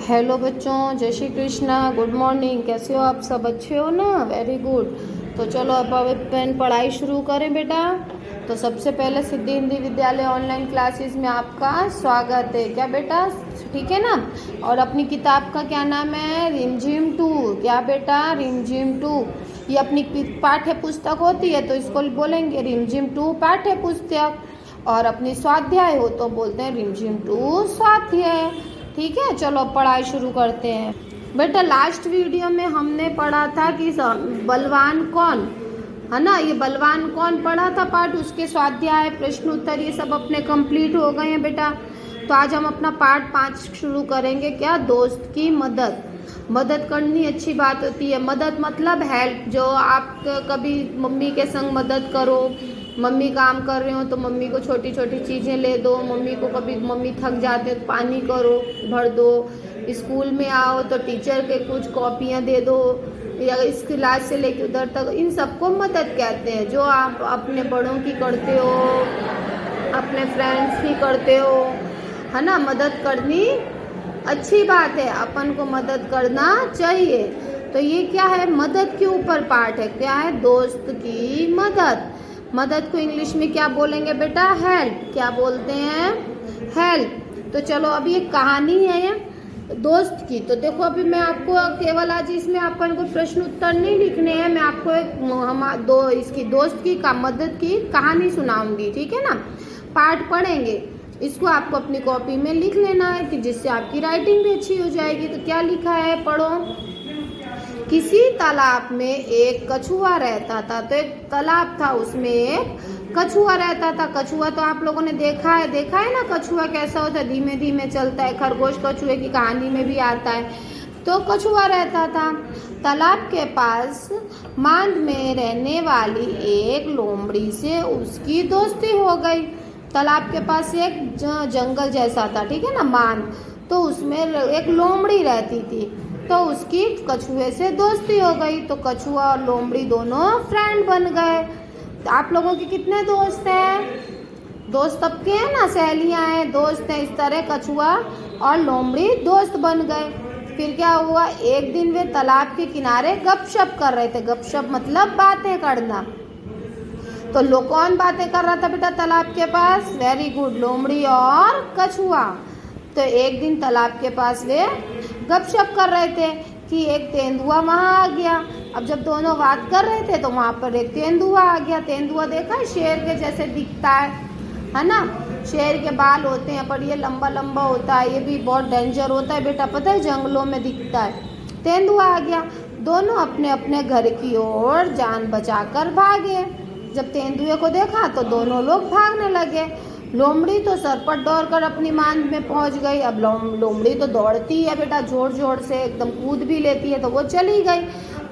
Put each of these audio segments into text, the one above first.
Hello बच्चों, जय Shri Krishna. Good morning. कैसे हो आप सब? अच्छे हो ना? Very good. तो चलो अब अपन पढ़ाई शुरू करें बेटा। तो सबसे पहले सिद्धि हिंदी विद्यालय ऑनलाइन क्लासेस में आपका स्वागत है। क्या बेटा, ठीक है ना? और अपनी किताब का क्या नाम है? रिमझिम 2। क्या बेटा? रिमझिम 2। ये अपनी पाठ्य पुस्तक होती है तो इसको बोलेंगे रिमझिम 2 पाठ्य पुस्तक। और अपनी स्वाध्याय हो तो बोलते हैं रिमझिम 2 स्वाध्याय। ठीक है, चलो अब पढ़ाई शुरू करते हैं। बेटा लास्ट वीडियो में हमने पढ़ा था कि बलवान कौन है ना, ये बलवान कौन पढ़ा था पाठ, उसके स्वाध्याय प्रश्न उत्तर ये सब अपने कंप्लीट हो गए हैं बेटा। तो आज हम अपना पाठ 5 शुरू करेंगे। क्या? दोस्त की मदद। मदद करनी अच्छी बात होती है। मदद मतलब हेल्प। जो आप कभी मम्मी के संग मदद करो, मम्मी काम कर रहे हो तो मम्मी को छोटी छोटी चीज़ें ले दो। मम्मी को कभी मम्मी थक जाते तो पानी करो, भर दो। स्कूल में आओ तो टीचर के कुछ कॉपियाँ दे दो, या इस क्लास से लेकर उधर तक, इन सबको मदद कहते हैं। जो आप अपने बड़ों की करते हो, अपने फ्रेंड्स की करते हो, है ना। मदद करनी अच्छी बात है, अपन को मदद करना चाहिए। तो ये क्या है? मदद के ऊपर पाठ है। क्या है? दोस्त की मदद। मदद को इंग्लिश में क्या बोलेंगे बेटा? हेल्प। क्या बोलते हैं? हेल्प। तो चलो अभी एक कहानी है दोस्त की। तो देखो अभी मैं आपको केवल आज इसमें अपन को प्रश्न उत्तर नहीं लिखने हैं, मैं आपको एक इसकी दोस्त की मदद की कहानी सुनाऊंगी। ठीक है ना? पाठ पढ़ेंगे, इसको आपको अपनी कॉपी में लिख लेना है कि जिससे आपकी राइटिंग भी अच्छी हो जाएगी। तो क्या लिखा है, पढ़ो। किसी तालाब में एक कछुआ रहता था। तो एक तालाब था, उसमें एक कछुआ रहता था। कछुआ तो आप लोगों ने देखा है ना, कछुआ कैसा होता है, धीमे धीमे चलता है। खरगोश कछुए की कहानी में भी आता है। तो कछुआ रहता था। तालाब के पास मांद में रहने वाली एक लोमड़ी से उसकी दोस्ती हो गई। तालाब के पास एक जंगल जैसा था, ठीक है ना, मांद। तो उसमें एक लोमड़ी रहती थी, तो उसकी कछुए से दोस्ती हो गई। तो कछुआ और लोमड़ी दोनों फ्रेंड बन गए। तो आप लोगों के कितने दोस्त हैं? दोस्त सबके हैं ना, सहेलियां हैं, दोस्त हैं। इस तरह कछुआ और लोमड़ी दोस्त बन गए। फिर क्या हुआ, एक दिन वे तालाब के किनारे गपशप कर रहे थे। गपशप मतलब बातें करना। तो कौन बातें कर रहा था बेटा तालाब के पास? वेरी गुड, लोमड़ी और कछुआ। तो एक दिन तालाब के पास वे गपशप कर रहे थे कि एक तेंदुआ वहाँ आ गया। अब जब दोनों बात कर रहे थे तो वहाँ पर एक तेंदुआ आ गया। तेंदुआ देखा है, शेर के जैसे दिखता है ना। शेर के बाल होते हैं पर ये लंबा लंबा होता है, ये भी बहुत डेंजर होता है बेटा, पता है, जंगलों में दिखता है। तेंदुआ आ गया। दोनों अपने अपने घर की ओर जान बचाकर भागे। जब तेंदुए को देखा तो दोनों लोग भागने लगे। लोमड़ी तो सरपट दौड़कर अपनी मांद में पहुंच गई। अब लोमड़ी तो दौड़ती है बेटा, जोर जोर से एकदम कूद भी लेती है, तो वो चली गई।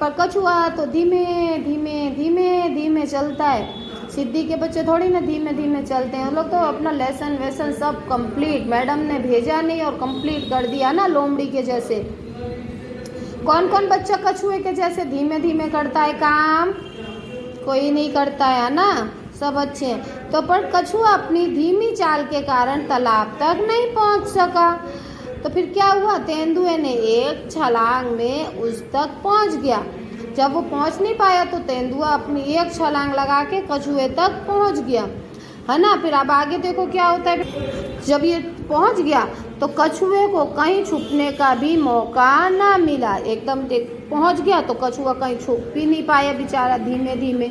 पर कछुआ तो धीमे धीमे धीमे धीमे चलता है। सिद्धि के बच्चे थोड़ी ना धीमे धीमे चलते हैं, वो लोग तो अपना लेसन वेसन सब कंप्लीट, मैडम ने भेजा नहीं और कंप्लीट कर दिया ना, लोमड़ी के जैसे। कौन कौन बच्चा कछुए के जैसे धीमे धीमे करता है काम? कोई नहीं करता है ना, सब अच्छे हैं। तो पर कछुआ अपनी धीमी चाल के कारण तालाब तक नहीं पहुंच सका। तो फिर क्या हुआ, तेंदुए ने एक छलांग में उस तक पहुंच गया। जब वो पहुंच नहीं पाया तो तेंदुआ अपनी एक छलांग लगा के कछुए तक पहुंच गया, है ना। फिर अब आगे देखो क्या होता है। जब ये पहुंच गया तो कछुए को कहीं छुपने का भी मौका ना मिला। एकदम पहुंच गया तो कछुआ कहीं छुप भी नहीं पाया बेचारा, धीमे धीमे।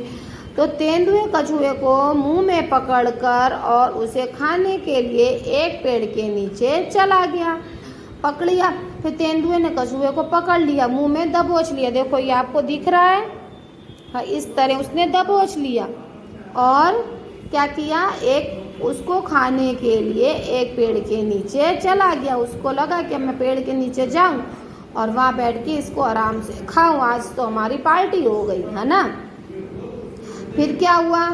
तो तेंदुए कछुए को मुंह में पकड़कर और उसे खाने के लिए एक पेड़ के नीचे चला गया। पकड़ लिया। फिर तेंदुए ने कछुए को पकड़ लिया, मुंह में दबोच लिया। देखो ये आपको दिख रहा है, हाँ, इस तरह उसने दबोच लिया। और क्या किया, एक उसको खाने के लिए एक पेड़ के नीचे चला गया। उसको लगा कि मैं पेड़ के नीचे जाऊं और वहाँ बैठ के इसको आराम से खाऊं, आज तो हमारी पार्टी हो गई, है ना। फिर क्या हुआ,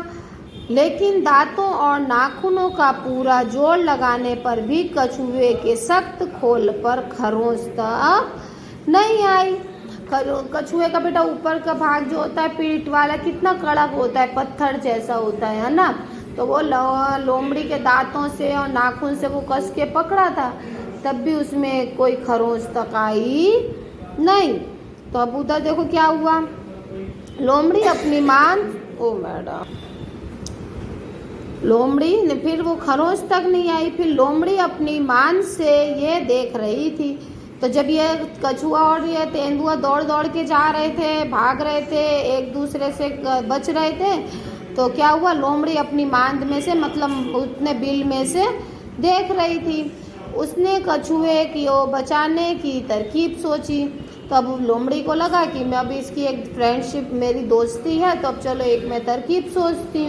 लेकिन दांतों और नाखूनों का पूरा जोर लगाने पर भी कछुए के सख्त खोल पर खरोंच तक नहीं आई। कछुए का बेटा ऊपर का भाग जो होता है, पीठ वाला, कितना कड़क होता है, पत्थर जैसा होता है ना। तो वो लोमड़ी के दांतों से और नाखून से वो कस के पकड़ा था, तब भी उसमें कोई खरोंच तक आई नहीं। तो अब उधर देखो क्या हुआ, लोमड़ी अपनी मान, ओ मैडम, लोमड़ी ने फिर वो खरोंच तक नहीं आई, फिर लोमड़ी अपनी मान से ये देख रही थी। तो जब ये कछुआ और ये तेंदुआ दौड़ दौड़ के जा रहे थे, भाग रहे थे, एक दूसरे से बच रहे थे, तो क्या हुआ, लोमड़ी अपनी मांद में से मतलब उतने बिल में से देख रही थी। उसने कछुए को बचाने की तरकीब सोची। तो अब लोमड़ी को लगा कि मैं अभी इसकी एक फ्रेंडशिप, मेरी दोस्ती है, तो अब चलो एक मैं तरकीब सोचती हूँ।